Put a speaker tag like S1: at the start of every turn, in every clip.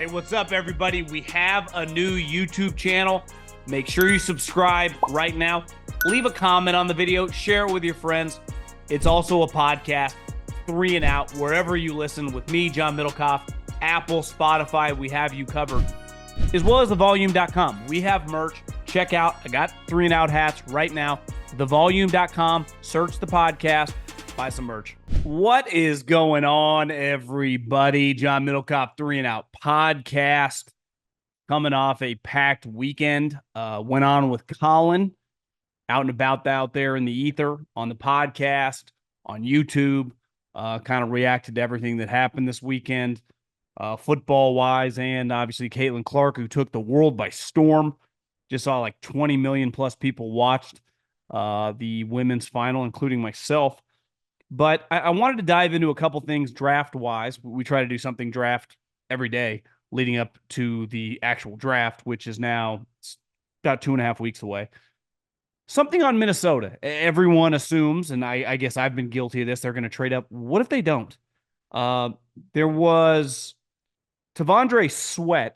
S1: Hey, what's up, everybody? We have a new YouTube channel. Make sure you subscribe right now. Leave a comment on the video. Share it with your friends. It's also a podcast, 3 and Out, wherever you listen with me, John Middlekauff, Apple, Spotify. We have you covered, as well as thevolume.com. We have merch. Check out. I got 3 and Out hats right now. Thevolume.com. Search the podcast. Buy some merch. What is going on, everybody? John Middlekauff, 3 and Out podcast. Coming off a packed weekend. Went on with Colin, out and about out there in the ether, on the podcast, on YouTube. Kind of reacted to everything that happened this weekend, football-wise, and obviously Caitlin Clark, who took the world by storm. Just saw like 20 million plus people watched the women's final, including myself. But I wanted to dive into a couple things draft-wise. We try to do something draft every day leading up to the actual draft, which is now about 2.5 weeks away. Something on Minnesota. Everyone assumes, and I guess I've been guilty of this, they're going to trade up. What if they don't? There was T'Vondre Sweat,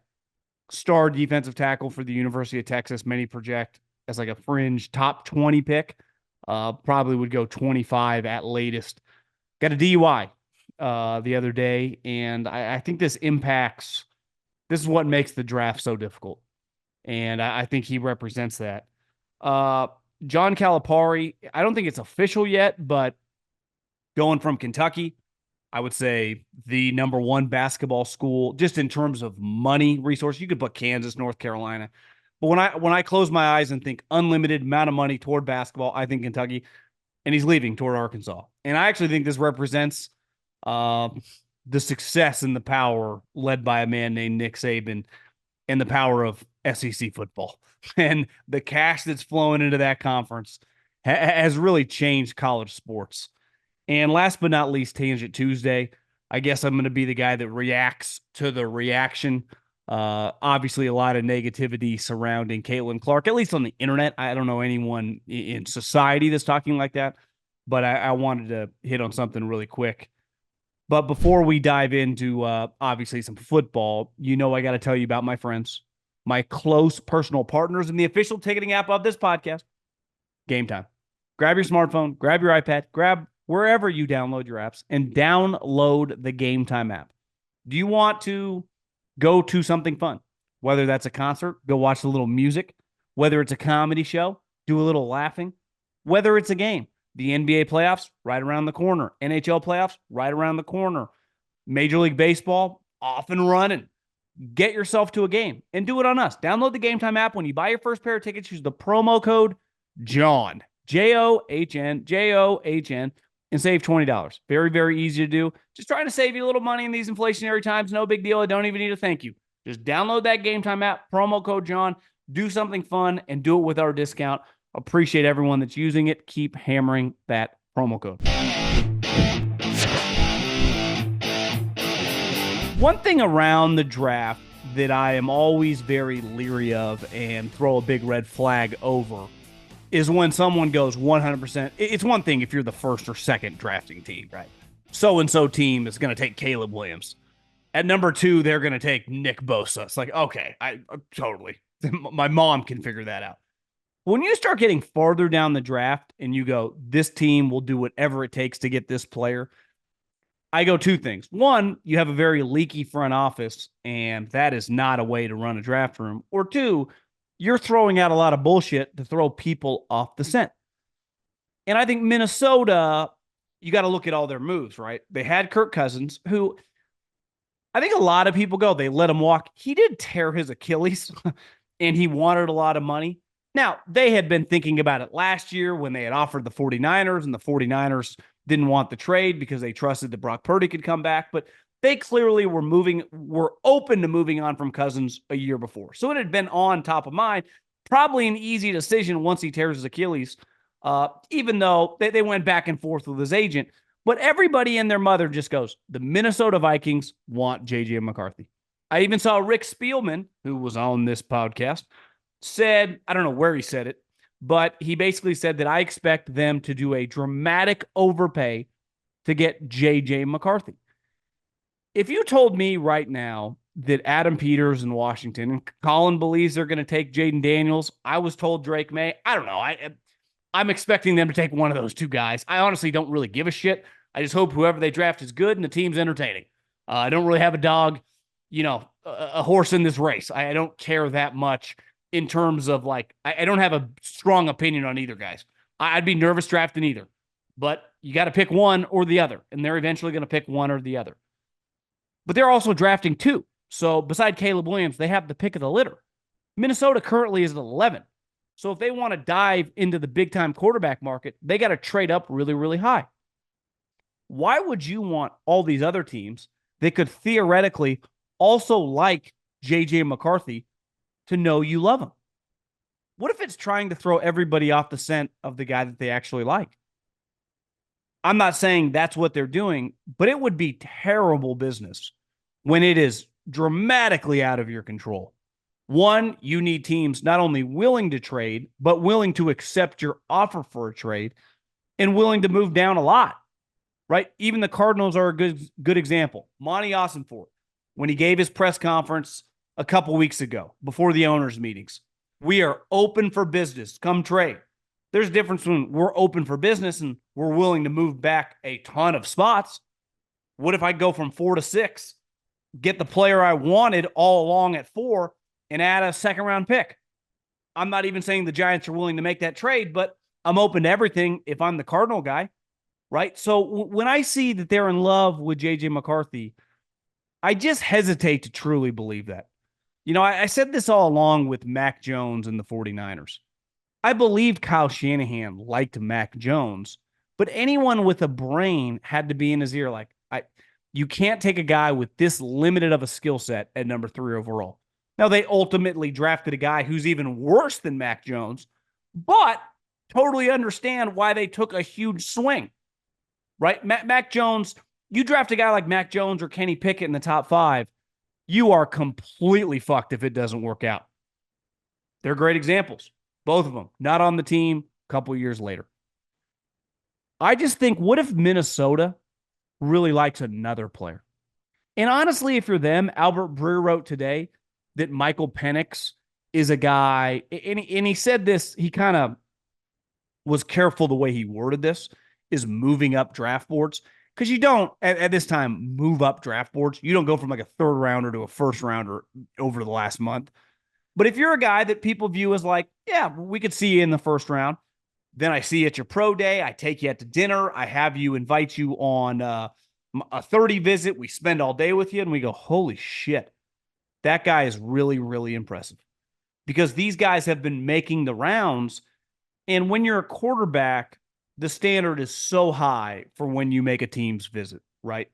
S1: star defensive tackle for the University of Texas. Many project as like a fringe top 20 pick. Probably would go 25 at latest. Got a DUI the other day, and I think this is what makes the draft so difficult. And I think he represents that. John Calipari, I don't think it's official yet, but going from Kentucky, I would say the number 1 basketball school, just in terms of money resource. You could put Kansas, North Carolina. But when I close my eyes and think unlimited amount of money toward basketball, I think Kentucky, and he's leaving toward Arkansas. And I actually think this represents the success and the power led by a man named Nick Saban and the power of SEC football. And the cash that's flowing into that conference has really changed college sports. And last but not least, Tangent Tuesday. I guess I'm going to be the guy that reacts to the reaction. Obviously, a lot of negativity surrounding Caitlin Clark, at least on the internet. I don't know anyone in society that's talking like that, but I wanted to hit on something really quick. But before we dive into obviously some football, I got to tell you about my friends, my close personal partners in the official ticketing app of this podcast, Gametime. Grab your smartphone, grab your iPad, grab wherever you download your apps, and download the Gametime app. Do you want to go to something fun? Whether that's a concert, go watch a little music. Whether it's a comedy show, do a little laughing. Whether it's a game, the NBA playoffs, right around the corner. NHL playoffs, right around the corner. Major League Baseball, off and running. Get yourself to a game and do it on us. Download the Gametime app. When you buy your first pair of tickets, use the promo code JOHN, JOHN, and save $20. Very, very easy to do. Just trying to save you a little money in these inflationary times. No big deal. I don't even need to thank you. Just download that Gametime app, promo code John, do something fun, and do it with our discount. Appreciate everyone that's using it. Keep hammering that promo code. One thing around the draft that I am always very leery of and throw a big red flag over is when someone goes 100%. It's one thing if you're the first or second drafting team, right? So-and-so team is going to take Caleb Williams. At number 2, they're going to take Nick Bosa. It's like, okay, I totally. My mom can figure that out. When you start getting farther down the draft and you go, this team will do whatever it takes to get this player, I go 2 things. One, you have a very leaky front office, and that is not a way to run a draft room. Or 2, you're throwing out a lot of bullshit to throw people off the scent. And I think Minnesota, you got to look at all their moves, right? They had Kirk Cousins, who I think a lot of people go, they let him walk. He did tear his Achilles, and he wanted a lot of money. Now, they had been thinking about it last year when they had offered the 49ers, and the 49ers didn't want the trade because they trusted that Brock Purdy could come back. But they clearly were open to moving on from Cousins a year before. So it had been on top of mind. Probably an easy decision once he tears his Achilles, even though they went back and forth with his agent. But everybody and their mother just goes, the Minnesota Vikings want JJ McCarthy. I even saw Rick Spielman, who was on this podcast, said, I don't know where he said it, but he basically said that I expect them to do a dramatic overpay to get JJ McCarthy. If you told me right now that Adam Peters in Washington and Colin believes they're going to take Jaden Daniels. I was told Drake May. I don't know. I'm expecting them to take one of those two guys. I honestly don't really give a shit. I just hope whoever they draft is good and the team's entertaining. I don't really have a dog, a horse in this race. I don't care that much in terms of I don't have a strong opinion on either guys. I'd be nervous drafting either, but you got to pick one or the other, and they're eventually going to pick one or the other. But they're also drafting two. So beside Caleb Williams, they have the pick of the litter. Minnesota currently is at 11. So if they want to dive into the big-time quarterback market, they got to trade up really, really high. Why would you want all these other teams that could theoretically also like JJ McCarthy to know you love him? What if it's trying to throw everybody off the scent of the guy that they actually like? I'm not saying that's what they're doing, but it would be terrible business when it is dramatically out of your control. One, you need teams not only willing to trade, but willing to accept your offer for a trade and willing to move down a lot, right? Even the Cardinals are a good example. Monty Ossenfort, when he gave his press conference a couple weeks ago before the owners' meetings, we are open for business. Come trade. There's a difference between we're open for business and we're willing to move back a ton of spots. What if I go from 4 to 6, get the player I wanted all along at 4, and add a second-round pick? I'm not even saying the Giants are willing to make that trade, but I'm open to everything if I'm the Cardinal guy, right? So when I see that they're in love with JJ McCarthy, I just hesitate to truly believe that. I said this all along with Mac Jones and the 49ers. I believed Kyle Shanahan liked Mac Jones, but anyone with a brain had to be in his ear you can't take a guy with this limited of a skill set at number 3 overall. Now, they ultimately drafted a guy who's even worse than Mac Jones, but totally understand why they took a huge swing, right? Mac Jones, you draft a guy like Mac Jones or Kenny Pickett in the top 5, you are completely fucked if it doesn't work out. They're great examples. Both of them, not on the team a couple years later. I just think, what if Minnesota really likes another player? And honestly, if you're them, Albert Breer wrote today that Michael Penix is a guy, and he said this, he kind of was careful the way he worded this, is moving up draft boards. Because you don't, at this time, move up draft boards. You don't go from a third rounder to a first rounder over the last month. But if you're a guy that people view as yeah, we could see you in the first round, then I see you at your pro day, I take you out to dinner, I have you invite you on a 30 visit, we spend all day with you, and we go, holy shit, that guy is really, really impressive. Because these guys have been making the rounds, and when you're a quarterback, the standard is so high for when you make a team's visit, right?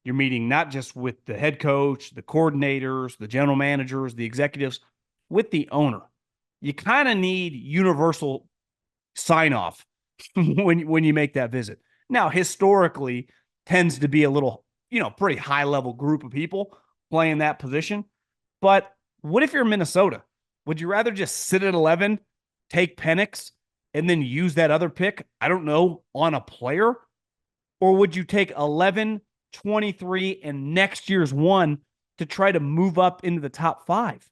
S1: You're meeting not just with the head coach, the coordinators, the general managers, the executives, with the owner. You kind of need universal sign-off when you make that visit. Now, historically, tends to be a little, pretty high-level group of people playing that position. But what if you're Minnesota? Would you rather just sit at 11, take Penix, and then use that other pick, I don't know, on a player? Or would you take 11, 23, and next year's 1 to try to move up into the top 5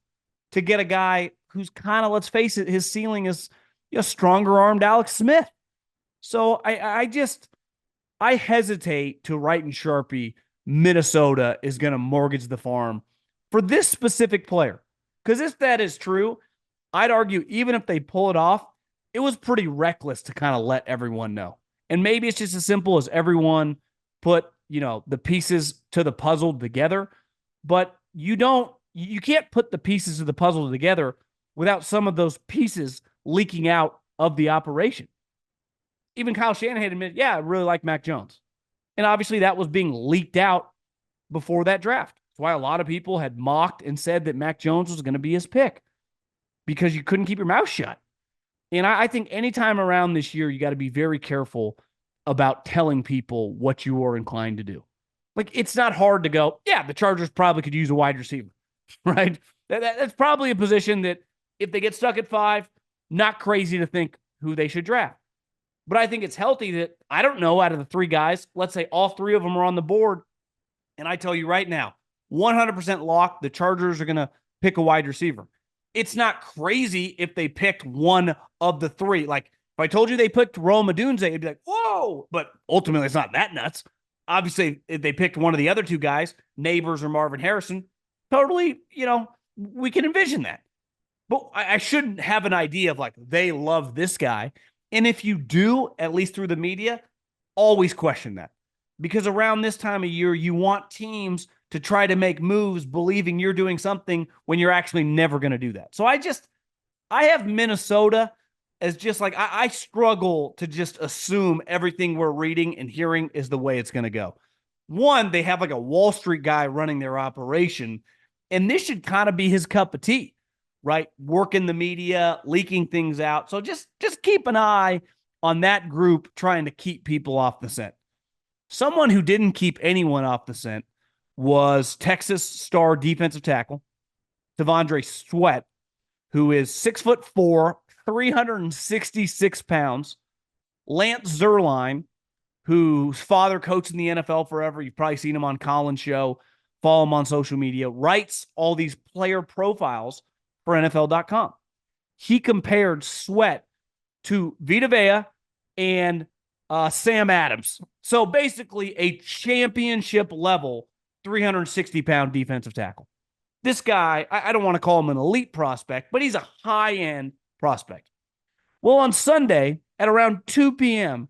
S1: to get a guy who's kind of, let's face it, his ceiling is stronger-armed Alex Smith? So I hesitate to write in Sharpie, Minnesota is going to mortgage the farm for this specific player. Because if that is true, I'd argue even if they pull it off, it was pretty reckless to kind of let everyone know. And maybe it's just as simple as everyone put, the pieces to the puzzle together, but you can't put the pieces of the puzzle together without some of those pieces leaking out of the operation. Even Kyle Shanahan admitted, yeah, I really like Mac Jones. And obviously that was being leaked out before that draft. That's why a lot of people had mocked and said that Mac Jones was going to be his pick, because you couldn't keep your mouth shut. And I think anytime around this year, you got to be very careful about telling people what you are inclined to do. It's not hard to go, yeah, the Chargers probably could use a wide receiver, right? That's probably a position that if they get stuck at 5, not crazy to think who they should draft. But I think it's healthy that, I don't know, out of the 3 guys, let's say all 3 of them are on the board. And I tell you right now, 100% lock. The Chargers are going to pick a wide receiver. It's not crazy if they picked one of the three. Like, if I told you they picked Rome Odunze, it'd be like, whoa. But ultimately, it's not that nuts. Obviously, if they picked one of the other two guys, Neighbors or Marvin Harrison, totally, we can envision that. But I shouldn't have an idea of like, they love this guy. And if you do, at least through the media, always question that. Because around this time of year, you want teams to try to make moves believing you're doing something when you're actually never going to do that. So I have Minnesota as just like, I struggle to just assume everything we're reading and hearing is the way it's going to go. One, they have like a Wall Street guy running their operation, and this should kind of be his cup of tea, right? Working the media, leaking things out. So just keep an eye on that group trying to keep people off the scent. Someone who didn't keep anyone off the scent was Texas star defensive tackle Devondre Sweat, who is 6'4", 366 pounds. Lance Zierlein, whose father coached in the NFL forever. You've probably seen him on Colin's show. Follow him on social media. Writes all these player profiles for NFL.com. He compared Sweat to Vita Vea and Sam Adams. So basically a championship level 360-pound defensive tackle. This guy, I don't want to call him an elite prospect, but he's a high-end prospect. Well, on Sunday at around 2 p.m.,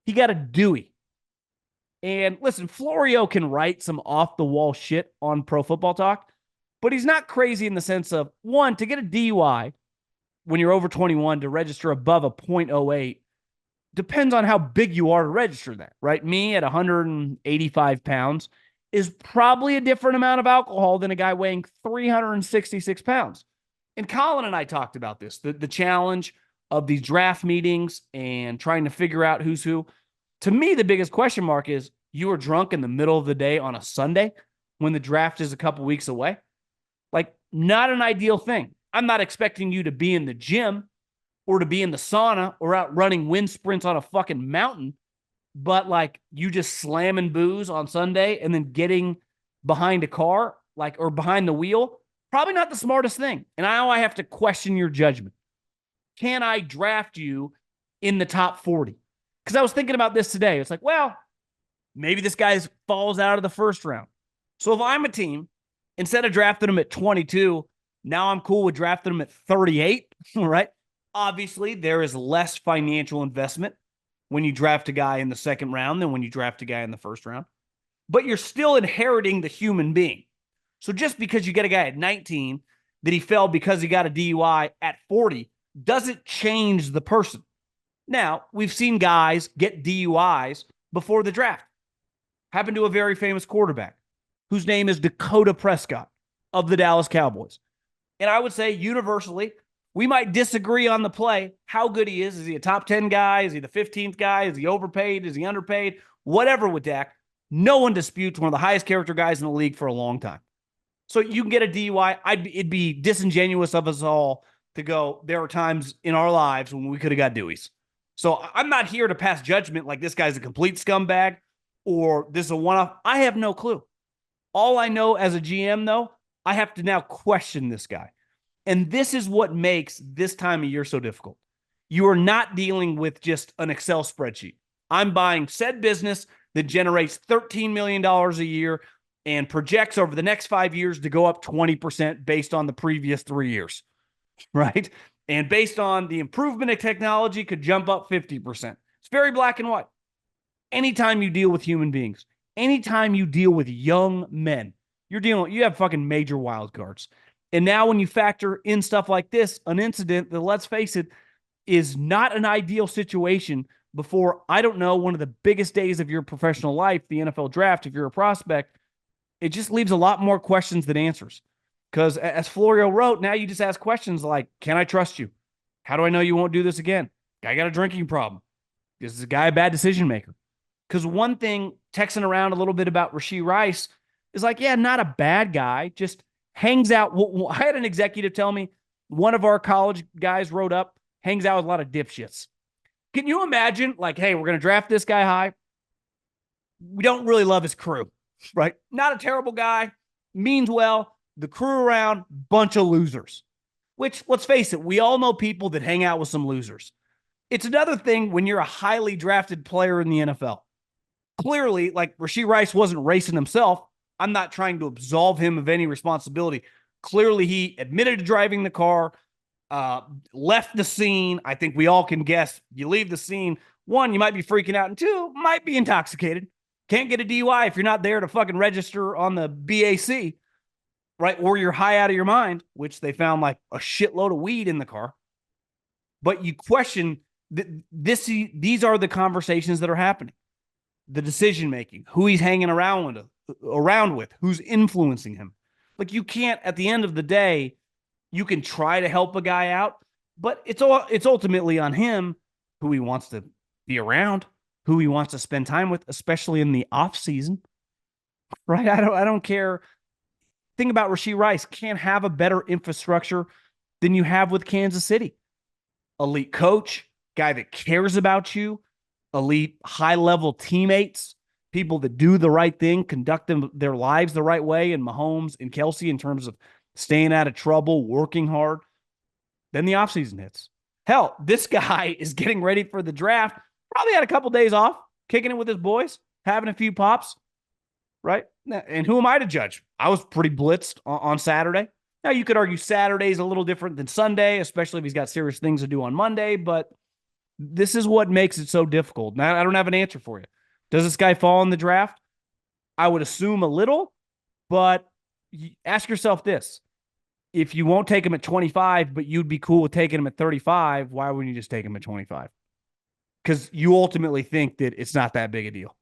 S1: he got a Dewey. And listen, Florio can write some off-the-wall shit on Pro Football Talk, but he's not crazy in the sense of, one, to get a DUI when you're over 21 to register above a .08 depends on how big you are to register that, right? Me at 185 pounds is probably a different amount of alcohol than a guy weighing 366 pounds. And Colin and I talked about this, the challenge of these draft meetings and trying to figure out who's who. To me, the biggest question mark is you were drunk in the middle of the day on a Sunday when the draft is a couple weeks away. Like, not an ideal thing. I'm not expecting you to be in the gym or to be in the sauna or out running wind sprints on a fucking mountain, but like you just slamming booze on Sunday and then getting behind a car, like, or behind the wheel, probably not the smartest thing. And now I have to question your judgment. Can I draft you in the top 40? Because I was thinking about this today. It's like, well, maybe this guy falls out of the first round. So if I'm a team, instead of drafting him at 22, now I'm cool with drafting him at 38, right? Obviously, there is less financial investment when you draft a guy in the second round than when you draft a guy in the first round. But you're still inheriting the human being. So just because you get a guy at 19 that he fell because he got a DUI at 40 doesn't change the person. Now, we've seen guys get DUIs before the draft. Happened to a very famous quarterback whose name is Dakota Prescott of the Dallas Cowboys. And I would say universally, we might disagree on the play, how good he is. Is he a top 10 guy? Is he the 15th guy? Is he overpaid? Is he underpaid? Whatever with Dak. No one disputes one of the highest character guys in the league for a long time. So you can get a DUI. It'd be disingenuous of us all to go, there are times in our lives when we could have got Deweys. So I'm not here to pass judgment like this guy's a complete scumbag or this is a one-off. I have no clue. All I know as a GM, though, I have to now question this guy. And this is what makes this time of year so difficult. You are not dealing with just an Excel spreadsheet. I'm buying said business that generates $13 million a year and projects over the next 5 years to go up 20% based on the previous 3 years, right? And based on the improvement of technology could jump up 50%. It's very black and white. Anytime you deal with human beings, anytime you deal with young men, you have fucking major wild cards. And now when you factor in stuff like this, an incident that, let's face it, is not an ideal situation before, I don't know, one of the biggest days of your professional life, the NFL draft, if you're a prospect, it just leaves a lot more questions than answers. Because as Florio wrote, now you just ask questions like, can I trust you? How do I know you won't do this again? Guy got a drinking problem. Is this guy a bad decision maker? Because one thing, texting around a little bit about Rashee Rice is like, yeah, not a bad guy, just hangs out. I had an executive tell me one of our college guys wrote up, hangs out with a lot of dipshits. Can you imagine, like, hey, we're going to draft this guy high. We don't really love his crew, right? Not a terrible guy, Means well, the crew around, bunch of losers. Which, let's face it, we all know people that hang out with some losers. It's another thing when you're a highly drafted player in the NFL. Clearly, like Rashee Rice wasn't racing himself. I'm not trying to absolve him of any responsibility. Clearly, he admitted to driving the car, left the scene. I think we all can guess. You leave the scene, one, you might be freaking out, and two, might be intoxicated. Can't get a DUI if you're not there to fucking register on the BAC, right? Or you're high out of your mind, which they found like a shitload of weed in the car. But you question these are the conversations that are happening. The decision making, who he's hanging around with, who's influencing him. Like, you can't, at the end of the day, you can try to help a guy out, but it's ultimately on him who he wants to be around, who he wants to spend time with, especially in the off season. Right? I don't care. Think about Rashee Rice. Can't have a better infrastructure than you have with Kansas City. Elite coach, guy that cares about you, elite high-level teammates, people that do the right thing, conduct their lives the right way, and Mahomes and Kelsey in terms of staying out of trouble, working hard. Then the offseason hits. Hell, this guy is getting ready for the draft. Probably had a couple days off, kicking it with his boys, having a few pops, right? And who am I to judge? I was pretty blitzed on Saturday. Now, you could argue Saturday's a little different than Sunday, especially if he's got serious things to do on Monday, but this is what makes it so difficult. Now, I don't have an answer for you. Does this guy fall in the draft? I would assume a little, but ask yourself this. If you won't take him at 25, but you'd be cool with taking him at 35, why wouldn't you just take him at 25? Because you ultimately think that it's not that big a deal.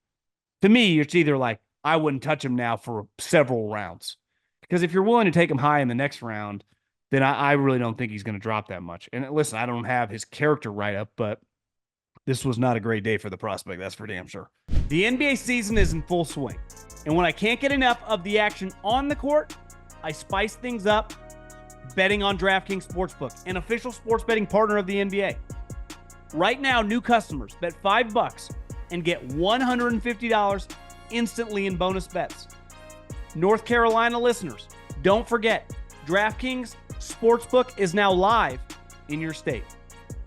S1: To me, it's either like, I wouldn't touch him now for several rounds. Because if you're willing to take him high in the next round, then I really don't think he's going to drop that much. And listen, I don't have his character right up, but this was not a great day for the prospect. That's for damn sure. The NBA season is in full swing. And when I can't get enough of the action on the court, I spice things up betting on DraftKings Sportsbook, an official sports betting partner of the NBA. Right now, new customers bet $5 and get $150 instantly in bonus bets. North Carolina listeners, don't forget, DraftKings Sportsbook is now live in your state.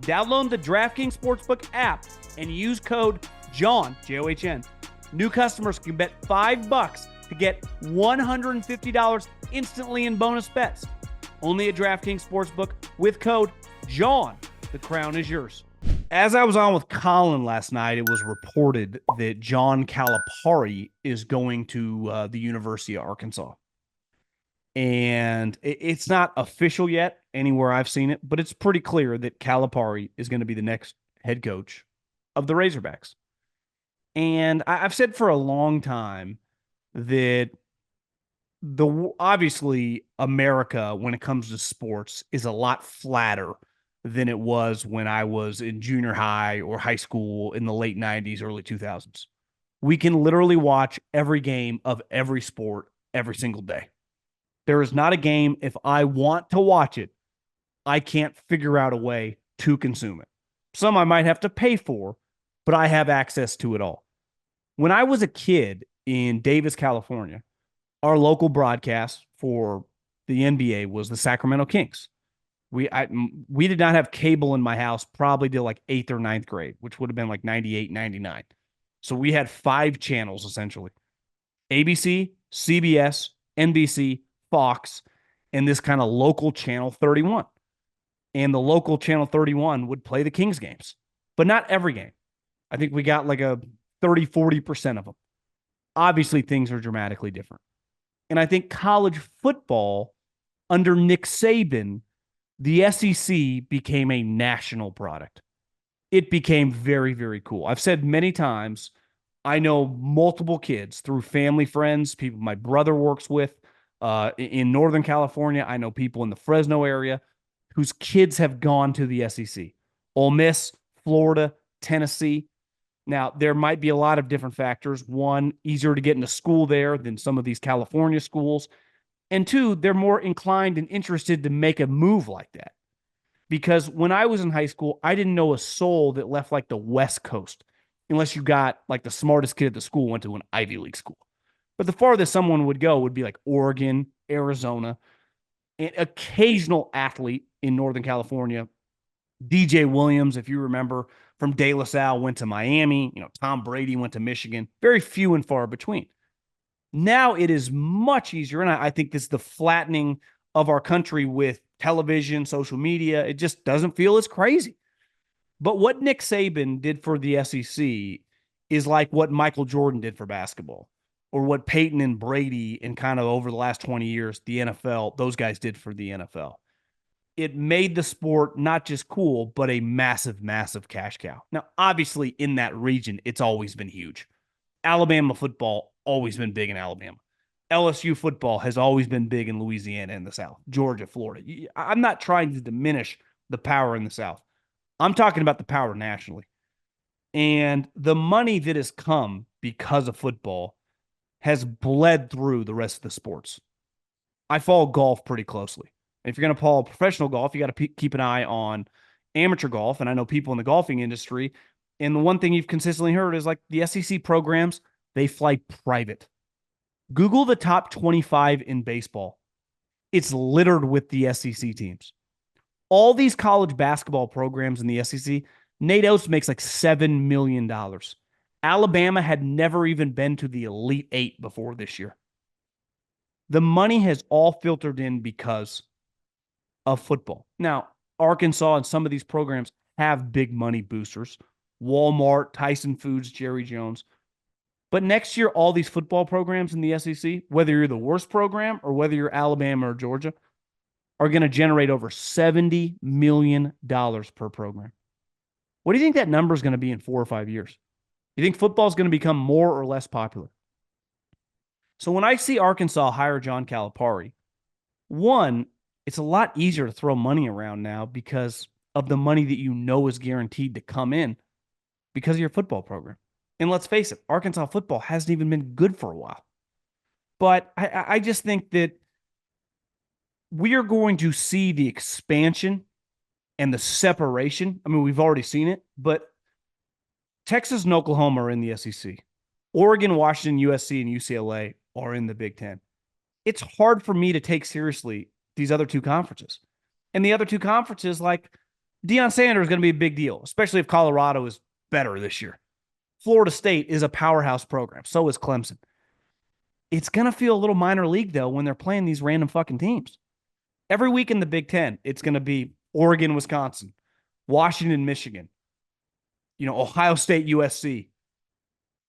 S1: Download the DraftKings Sportsbook app and use code JOHN, J-O-H-N. New customers can bet $5 to get $150 instantly in bonus bets. Only at DraftKings Sportsbook with code JOHN. The crown is yours. As I was on with Colin last night, it was reported that John Calipari is going to the University of Arkansas. And it's not official yet anywhere I've seen it, but it's pretty clear that Calipari is going to be the next head coach of the Razorbacks. And I've said for a long time that obviously America, when it comes to sports, is a lot flatter than it was when I was in junior high or high school in the late 90s, early 2000s. We can literally watch every game of every sport every single day. There is not a game, if I want to watch it, I can't figure out a way to consume it. Some I might have to pay for, but I have access to it all. When I was a kid in Davis, California, our local broadcast for the NBA was the Sacramento Kings. We did not have cable in my house probably till like 8th or 9th grade, which would have been like 98, 99. So we had 5 channels essentially. ABC, CBS, NBC, Fox, and this kind of local channel 31. And the local channel 31 would play the Kings games, but not every game. I think we got like a 30, 40% of them. Obviously, things are dramatically different. And I think college football under Nick Saban, the SEC became a national product. It became very, very cool. I've said many times, I know multiple kids through family, friends, people my brother works with in Northern California. I know people in the Fresno area whose kids have gone to the SEC. Ole Miss, Florida, Tennessee. Now, there might be a lot of different factors. One, easier to get into school there than some of these California schools. And two, they're more inclined and interested to make a move like that. Because when I was in high school, I didn't know a soul that left like the West Coast, unless you got like the smartest kid at the school went to an Ivy League school. But the farthest someone would go would be like Oregon, Arizona, an occasional athlete in Northern California. DJ Williams, if you remember, from De La Salle went to Miami. Tom Brady went to Michigan. Very few and far between. Now it is much easier, and I think this is the flattening of our country with television, social media. It just doesn't feel as crazy. But what Nick Saban did for the SEC is like what Michael Jordan did for basketball, or what Peyton and Brady and kind of over the last 20 years, the NFL, those guys did for the NFL. It made the sport not just cool, but a massive, massive cash cow. Now, obviously, in that region, it's always been huge. Alabama football, always been big in Alabama. LSU football has always been big in Louisiana and the South, Georgia, Florida. I'm not trying to diminish the power in the South. I'm talking about the power nationally. And the money that has come because of football has bled through the rest of the sports. I follow golf pretty closely. And if you're going to follow professional golf, you got to keep an eye on amateur golf. And I know people in the golfing industry. And the one thing you've consistently heard is like the SEC programs, they fly private. Google the top 25 in baseball. It's littered with the SEC teams. All these college basketball programs in the SEC, Nate Oates makes like $7 million. Alabama had never even been to the Elite Eight before this year. The money has all filtered in because of football. Now, Arkansas and some of these programs have big money boosters. Walmart, Tyson Foods, Jerry Jones. But next year, all these football programs in the SEC, whether you're the worst program or whether you're Alabama or Georgia, are going to generate over $70 million per program. What do you think that number is going to be in 4 or 5 years? You think football is going to become more or less popular? So when I see Arkansas hire John Calipari, one, it's a lot easier to throw money around now because of the money that you know is guaranteed to come in because of your football program. And let's face it, Arkansas football hasn't even been good for a while. But I just think that we are going to see the expansion and the separation. I mean, we've already seen it, but Texas and Oklahoma are in the SEC. Oregon, Washington, USC, and UCLA are in the Big Ten. It's hard for me to take seriously these other two conferences. And the other two conferences, like Deion Sanders is going to be a big deal, especially if Colorado is better this year. Florida State is a powerhouse program. So is Clemson. It's going to feel a little minor league, though, when they're playing these random fucking teams. Every week in the Big Ten, it's going to be Oregon, Wisconsin, Washington, Michigan, Ohio State, USC.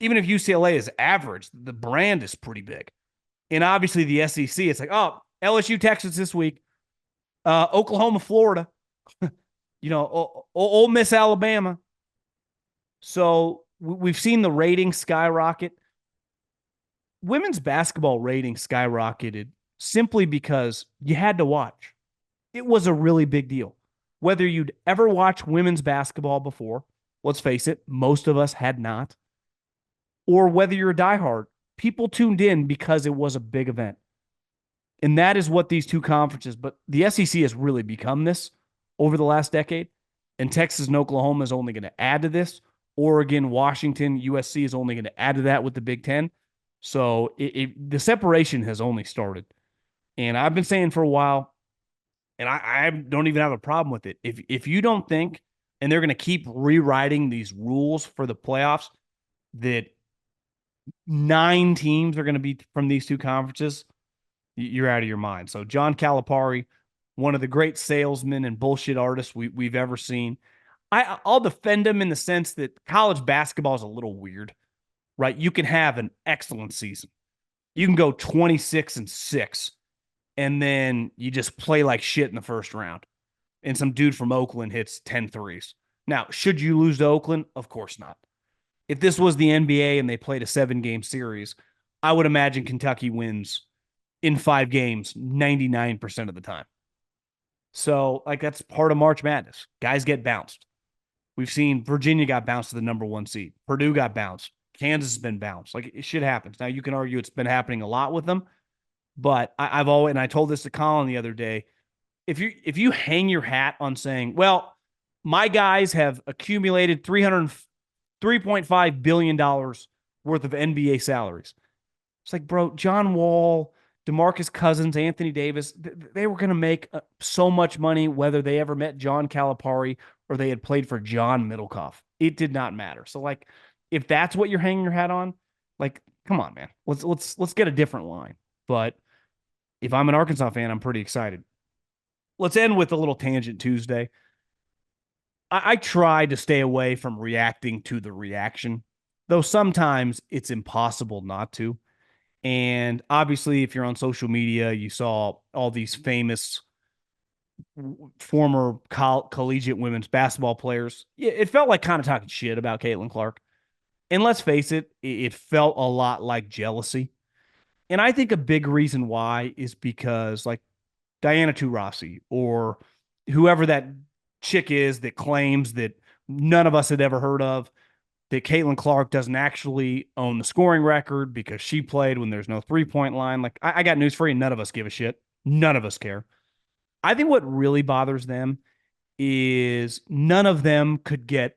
S1: Even if UCLA is average, the brand is pretty big. And obviously the SEC, it's like, oh, LSU, Texas this week, Oklahoma, Florida, Ole Miss, Alabama. So we've seen the ratings skyrocket. Women's basketball ratings skyrocketed simply because you had to watch. It was a really big deal. Whether you'd ever watched women's basketball before, let's face it, most of us had not, or whether you're a diehard, people tuned in because it was a big event. And that is what these two conferences, but the SEC has really become this over the last decade, and Texas and Oklahoma is only going to add to this. Oregon, Washington, USC is only going to add to that with the Big Ten. So the separation has only started. And I've been saying for a while, and I don't even have a problem with it. If you don't think, and they're going to keep rewriting these rules for the playoffs, that 9 teams are going to be from these two conferences, you're out of your mind. So John Calipari, one of the great salesmen and bullshit artists we've ever seen. I'll defend him in the sense that college basketball is a little weird, right? You can have an excellent season. You can go 26-6, and then you just play like shit in the first round. And some dude from Oakland hits 10 threes. Now, should you lose to Oakland? Of course not. If this was the NBA and they played a 7-game series, I would imagine Kentucky wins in 5 games 99% of the time. So, that's part of March Madness. Guys get bounced. We've seen Virginia got bounced to the number 1 seed. Purdue got bounced. Kansas has been bounced. Shit happens. Now, you can argue it's been happening a lot with them, but I've always, and I told this to Colin the other day, if you hang your hat on saying, well, my guys have accumulated $3.5 billion worth of NBA salaries, It's like, bro, John Wall, DeMarcus Cousins, Anthony Davis, they were going to make so much money whether they ever met John Calipari or they had played for John Middlekauff. It did not matter. So like, if that's what you're hanging your hat on, like, come on, man. Let's get a different line. But if I'm an Arkansas fan, I'm pretty excited. Let's end with a little tangent Tuesday. I try to stay away from reacting to the reaction, though sometimes it's impossible not to. And obviously, if you're on social media, you saw all these famous former collegiate women's basketball players. It felt like kind of talking shit about Caitlin Clark. And let's face it, it felt a lot like jealousy. And I think a big reason why is because, like, Diana Taurasi or whoever that chick is that claims that none of us had ever heard of, that Caitlin Clark doesn't actually own the scoring record because she played when there's no 3-point line. Like, I got news for you. None of us give a shit. None of us care. I think what really bothers them is none of them could get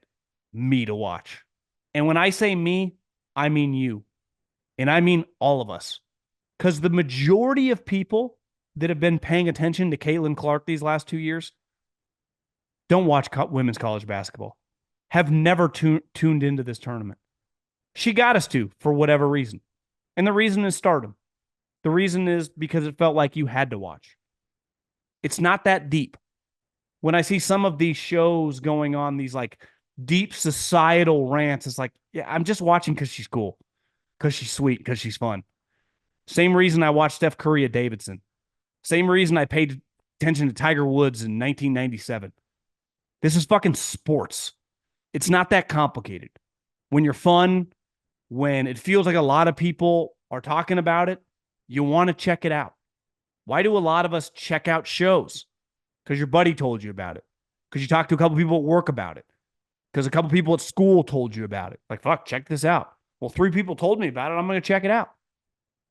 S1: me to watch. And when I say me, I mean you. And I mean all of us. Because the majority of people that have been paying attention to Caitlin Clark these last 2 years don't watch women's college basketball, have never tuned into this tournament. She got us to for whatever reason. And the reason is stardom. The reason is because it felt like you had to watch. It's not that deep. When I see some of these shows going on, these like deep societal rants, it's like, yeah, I'm just watching because she's cool, because she's sweet, because she's fun. Same reason I watched Steph Curry at Davidson. Same reason I paid attention to Tiger Woods in 1997. This is fucking sports. It's not that complicated. When you're fun, when it feels like a lot of people are talking about it, you want to check it out. Why do a lot of us check out shows? Because your buddy told you about it. Because you talked to a couple people at work about it. Because a couple people at school told you about it. Like, fuck, check this out. Well, 3 people told me about it. I'm going to check it out.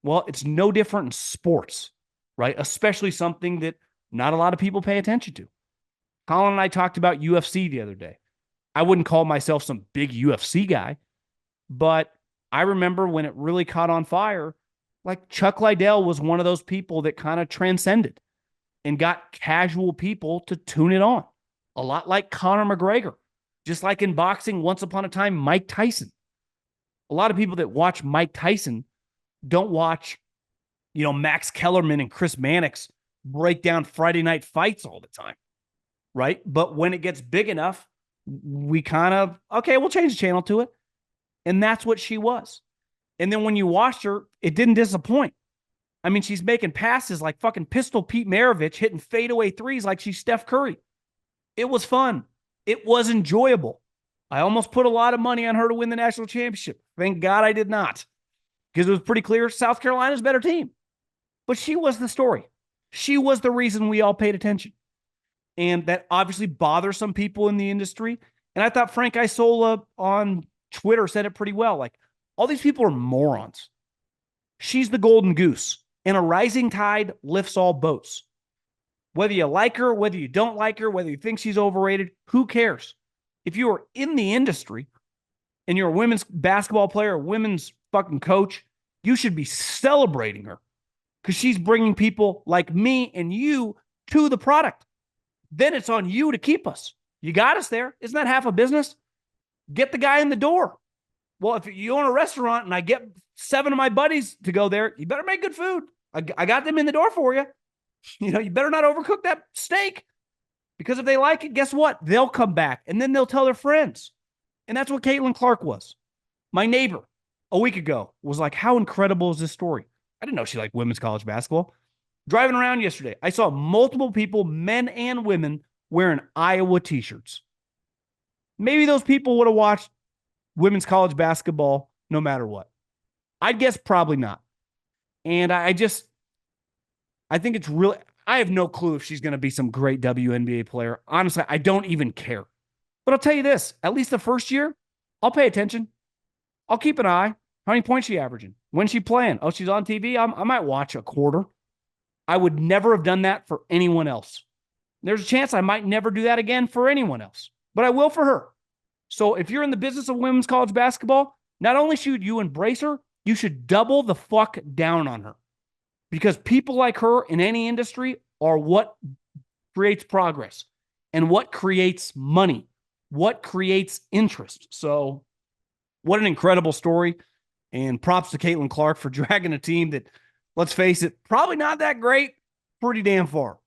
S1: Well, it's no different in sports, right? Especially something that not a lot of people pay attention to. Colin and I talked about UFC the other day. I wouldn't call myself some big UFC guy, but I remember when it really caught on fire, like Chuck Liddell was one of those people that kind of transcended and got casual people to tune it on. A lot like Conor McGregor, just like in boxing, once upon a time, Mike Tyson. A lot of people that watch Mike Tyson don't watch, Max Kellerman and Chris Mannix break down Friday night fights all the time, right? But when it gets big enough, we kind of, okay, we'll change the channel to it. And that's what she was. And then when you watched her, it didn't disappoint. I mean, she's making passes like fucking Pistol Pete Maravich, hitting fadeaway threes like she's Steph Curry. It was fun. It was enjoyable. I almost put a lot of money on her to win the national championship. Thank God I did not, because it was pretty clear South Carolina's a better team. But she was the story. She was the reason we all paid attention. And that obviously bothers some people in the industry. And I thought Frank Isola on Twitter said it pretty well. Like, all these people are morons. She's the golden goose. And a rising tide lifts all boats. Whether you like her, whether you don't like her, whether you think she's overrated, who cares? If you are in the industry and you're a women's basketball player, a women's fucking coach, you should be celebrating her because she's bringing people like me and you to the product. Then it's on you to keep us. You got us there. Isn't that half a business? Get the guy in the door. Well, if you own a restaurant and I get 7 of my buddies to go there, you better make good food. I got them in the door for you. You better not overcook that steak, because if they like it, guess what? They'll come back and then they'll tell their friends. And that's what Caitlin Clark was. My neighbor a week ago was like, how incredible is this story? I didn't know she liked women's college basketball. Driving around yesterday, I saw multiple people, men and women, wearing Iowa t-shirts. Maybe those people would have watched women's college basketball no matter what. I'd guess probably not. And I think it's really, I have no clue if she's going to be some great WNBA player. Honestly, I don't even care. But I'll tell you this, at least the first year, I'll pay attention. I'll keep an eye. How many points she averaging? When's she playing? Oh, she's on TV? I might watch a quarter. I would never have done that for anyone else. There's a chance I might never do that again for anyone else, but I will for her. So if you're in the business of women's college basketball, not only should you embrace her, you should double the fuck down on her, because people like her in any industry are what creates progress and what creates money, what creates interest. So what an incredible story. And props to Caitlin Clark for dragging a team that, let's face it, probably not that great, pretty damn far.